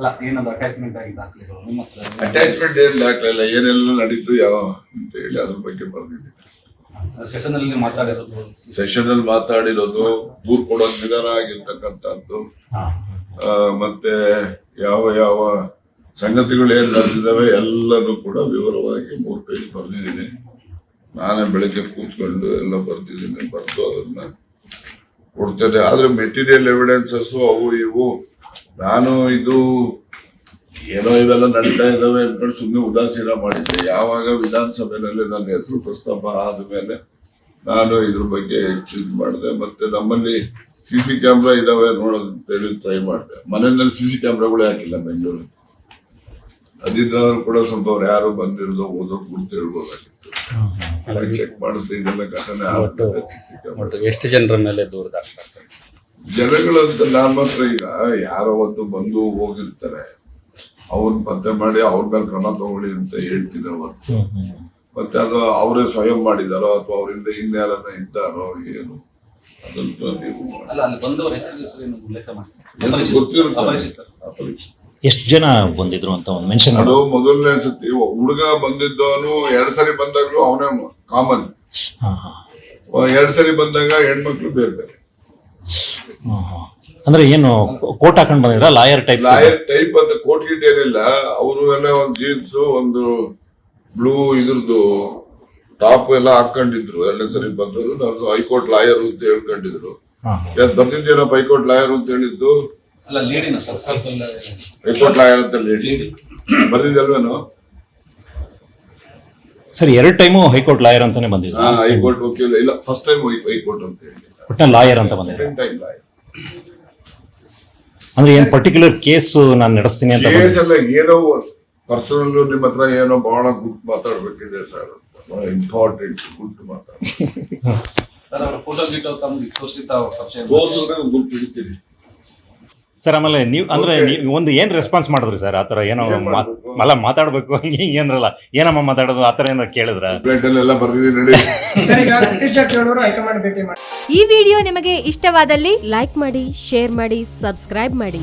ಅಲ್ಲ ಏನದು ಅಟ್ಯಾಚ್ಮೆಂಟ್ ಆಗಿ ದಾಖಲೆಗಳು ನಿಮ್ಮ ಹತ್ರ? ಅಟ್ಯಾಚ್ಮೆಂಟ್ ಏನ್ ದಾಖಲೆ ಇಲ್ಲ, ಏನೆಲ್ಲ ನಡೀತು ಯಾವ ಅಂತ ಹೇಳಿ ಅದ್ರ ಬಗ್ಗೆ ಬರ್ದಿದ್ದೀನಿ. ಸೆಷನ್ ಅಲ್ಲಿ ಮಾತಾಡಿರೋದು, ಸೆಷನ್ ಅಲ್ಲಿ ಮಾತಾಡಿರೋದು, ದೂರ್ ಕೊಡೋದು ನಿಧಾನ ಆಗಿರ್ತಕ್ಕಂಥದ್ದು, ಮತ್ತೆ ಯಾವ ಯಾವ ಸಂಗತಿಗಳು ಏನ್ ನಡೆದಿದ್ದಾವೆ ಎಲ್ಲನೂ ಕೂಡ ವಿವರವಾಗಿ 3 ಪೇಜ್ ಬರ್ದಿದ್ದೀನಿ. ನಾನೇ ಬೆಳಗ್ಗೆ ಕೂತ್ಕೊಂಡು ಎಲ್ಲ ಬರ್ದಿದ್ದೀನಿ, ಬರೆದು ಅದನ್ನ ಕೊಡ್ತೇನೆ. ಆದ್ರೆ ಮೆಟೀರಿಯಲ್ ಎವಿಡೆನ್ಸಸ್ ಅವು ಇವು ನಾನು ಇದು ಏನೋ ಇವೆಲ್ಲ ನಡೀತಾ ಇದ್ದಾವೆ ಅನ್ಕೊಂಡು ಸುಮ್ಮನೆ ಉದಾಸೀನ ಮಾಡಿದ್ದೆ. ಯಾವಾಗ ವಿಧಾನಸಭೆಯಲ್ಲಿ ನನ್ನ ಹೆಸರು ಪ್ರಸ್ತಾಪ ಆದ್ಮೇಲೆ ನಾನು ಇದ್ರ ಬಗ್ಗೆ ಹೆಚ್ಚು ಇದು ಮಾಡಿದೆ. ಮತ್ತೆ ನಮ್ಮಲ್ಲಿ CC ಕ್ಯಾಮ್ರಾ ಇದಾವೆ ನೋಡೋದಂತೇಳಿ ಟ್ರೈ ಮಾಡಿದೆ. ಮನೆಯಲ್ಲಿ CC ಕ್ಯಾಮ್ರಾಗಳೇ ಹಾಕಿಲ್ಲ ಬೆಂಗಳೂರಲ್ಲಿ. ಅದಿದ್ರು ಕೂಡ ಸ್ವಲ್ಪ ಅವ್ರು ಯಾರು ಬಂದಿರೋದು ಓದೋ ಗುರ್ತು ಹೇಳ್ಬೋದಾಗಿತ್ತು. ಚೆಕ್ ಮಾಡಿಸ್ದೆ ಇದೆಲ್ಲ ಘಟನೆ ಆಗುತ್ತೆ. CC ಕ್ಯಾಮ್ರಾ ಎಷ್ಟು ಜನರ ಮೇಲೆ ದೂರ ದಾಖಲಾಗ್ತದೆ? ಜನಗಳಂತ ನಾನು ಮಾತ್ರ ಈಗ ಯಾರೋ ಒಂದು ಬಂದು ಹೋಗಿರ್ತಾರೆ, ಅವ್ರನ್ನ ಪತ್ತೆ ಮಾಡಿ ಅವ್ರ ಮೇಲೆ ಕ್ರಮ ತಗೊಳ್ಳಿ ಅಂತ ಹೇಳ್ತೀನಿ ಅವತ್ತು. ಮತ್ತೆ ಅದು ಅವರೇ ಸ್ವಯಂ ಮಾಡಿದಾರೋ ಅಥವಾ ಅವರಿಂದ ಇನ್ಯಾರನ್ನ ಇದ್ದಾರೋ ಏನು ಅದನ್ನ ನೀವು ಗೊತ್ತಿರುತ್ತೆ. ಎಷ್ಟು ಜನ ಬಂದಿದ್ರು ಅಂತ ಒಂದು ಮೆನ್ಷನ್ ಅದು ಮೊದಲನೇ ಸತಿ ಹುಡುಗ ಬಂದಿದ್ದವನು 2 ಸರಿ ಬಂದಾಗ್ಲೂ ಅವನೇ ಕಾಮನ್. 2 ಸರಿ ಬಂದಾಗ ಹೆಣ್ಮಕ್ಳು ಬೇರೆ ಬೇರೆ. ಅಂದ್ರೆ ಏನು ಕೋಟ್ ಹಾಕೊಂಡ್ ಬಂದಿದ್ರ? ಲಾಯರ್ ಟೈಪ್ ಅಂತ ಕೋಟ್ ಗಿಟ್ ಏನಿಲ್ಲ. ಅವರು ಎಲ್ಲ ಒಂದು ಜೀನ್ಸ್ ಒಂದು ಬ್ಲೂ ಇದ್ರದ್ದು ಟಾಪ್ ಎಲ್ಲ ಹಾಕೊಂಡಿದ್ರು. 2ನೇ ಸರಿ ಬಂದವರು ನಾನು ಹೈಕೋರ್ಟ್ ಲಾಯರ್ ಅಂತ ಹೇಳ್ಕೊಂಡಿದ್ರು. ಬರ್ತಿದ್ದೇನಪ್ಪ ಹೈಕೋರ್ಟ್ ಲಾಯರ್ ಅಂತ ಹೇಳಿದ್ದು? ಹೈಕೋರ್ಟ್ ಲಾಯರ್ ಅಂತ ಹೇಳಿ ಬರ್ದಿದ್ದಲ್ವೇನು ಸರ್? 2 ಟೈಮು ಹೈಕೋರ್ಟ್ ಲಾಯರ್ ಅಂತಾನೆ ಬಂದಿದ್ರು. ಹೈಕೋರ್ಟ್ ವಕೀಲ ಇಲ್ಲ, ಫಸ್ಟ್ ಟೈಮ್ ಹೈಕೋರ್ಟ್ ಅಂತ ಹೇಳಿ ಒಟ್ಟಿನಲ್ಲಿ ಲಾಯರ್ ಅಂತ ಬಂದಿದ್ರು. ಟೈಮ್ ಲಾಯರ್ ಅಂದ್ರೆ ಏನ್ ಪರ್ಟಿಕ್ಯುಲರ್ ಕೇಸ್ ನಾನು ನಡೆಸ್ತೀನಿ ಅಂತ? ಕೇಸ್ ಎಲ್ಲ ಏನೋ ಪರ್ಸನಲ್ ನಿಮ್ಮ ಹತ್ರ ಏನೋ ಬಹಳ ಗುಡ್ ಮಾತಾಡ್ಬೇಕಿದೆ ಸರ್ ಅಂತ, ಬಹಳ ಇಂಪಾರ್ಟೆಂಟ್ ಗುಡ್ ಮಾತಾಡ್ತಾರೆ. ಗುಡ್ ಹಿಡಿತೀರಿ ಸರ್. ಆಮೇಲೆ ನೀವು ಅಂದ್ರೆ ನೀವು ಒಂದು ಏನ್ ರೆಸ್ಪಾನ್ಸ್ ಮಾಡಿದ್ರಿ ಸರ್? ಆತರ ಏನೋ ಮಲ್ಲ ಮಾತಾಡ್ಬೇಕು ಹಿಂಗೆ ಏನ್ರಲ್ಲ, ಏನಮ್ಮ ಮಾತಾಡೋದು ಆತರ ಏನಾರ ಕೇಳಿದ್ರ? ಎಲ್ಲ ಬರ್ದಿದ್ದೀನಿ. ಈ ವಿಡಿಯೋ ನಿಮಗೆ ಇಷ್ಟವಾದಲ್ಲಿ ಲೈಕ್ ಮಾಡಿ, ಶೇರ್ ಮಾಡಿ, ಸಬ್ಸ್ಕ್ರೈಬ್ ಮಾಡಿ.